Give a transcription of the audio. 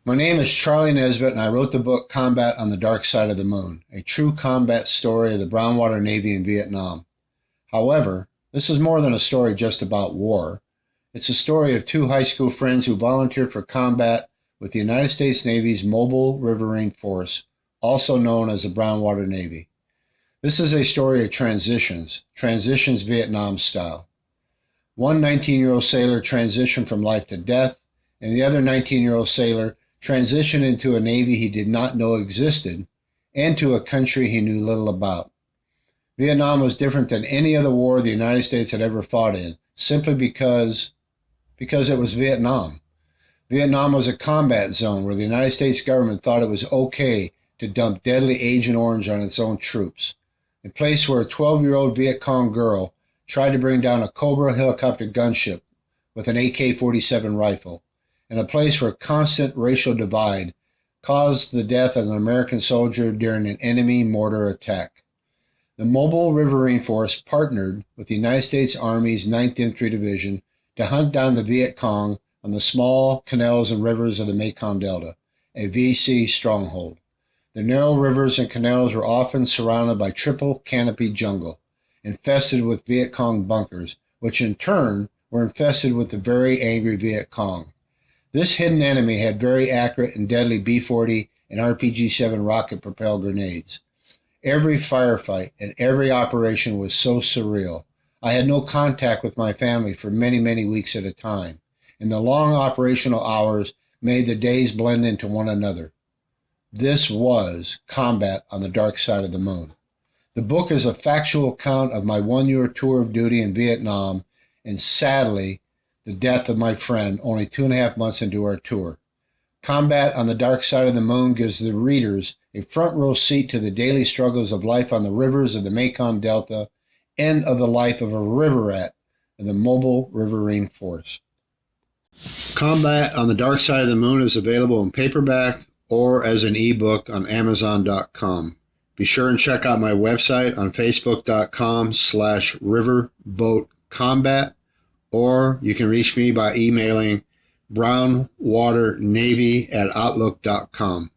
My name is Charlie Nesbitt, and I wrote the book Combat on the Dark Side of the Moon, a true combat story of the Brownwater Navy in Vietnam. However, this is more than a story just about war. It's a story of two high school friends who volunteered for combat with the United States Navy's Mobile Riverine Force, also known as the Brownwater Navy. This is a story of transitions Vietnam style. One 19-year-old sailor transitioned from life to death, and the other 19-year-old sailor transitioned into a navy he did not know existed and to a country he knew little about. Vietnam was different than any other war the United States had ever fought in, simply because it was Vietnam. Vietnam was a combat zone where the United States government thought it was okay to dump deadly Agent Orange on its own troops, a place where a 12-year-old Viet Cong girl tried to bring down a Cobra helicopter gunship with an AK-47 rifle, and a place where constant racial divide caused the death of an American soldier during an enemy mortar attack. The Mobile Riverine Force partnered with the United States Army's 9th Infantry Division to hunt down the Viet Cong on the small canals and rivers of the Mekong Delta, a VC stronghold. The narrow rivers and canals were often surrounded by triple canopy jungle, infested with Viet Cong bunkers, which in turn were infested with the very angry Viet Cong. This hidden enemy had very accurate and deadly B-40 and RPG-7 rocket-propelled grenades. Every firefight and every operation was so surreal. I had no contact with my family for many, many weeks at a time, and the long operational hours made the days blend into one another. This was Combat on the Dark Side of the Moon. The book is a factual account of my one-year tour of duty in Vietnam and, sadly, the death of my friend only 2.5 months into our tour. Combat on the Dark Side of the Moon gives the readers a front row seat to the daily struggles of life on the rivers of the Mekong Delta and of the life of a river rat in the Mobile Riverine Force. Combat on the Dark Side of the Moon is available in paperback or as an ebook on Amazon.com. Be sure and check out my website on Facebook.com/riverboatcombat, or you can reach me by emailing brownwaternavy@outlook.com.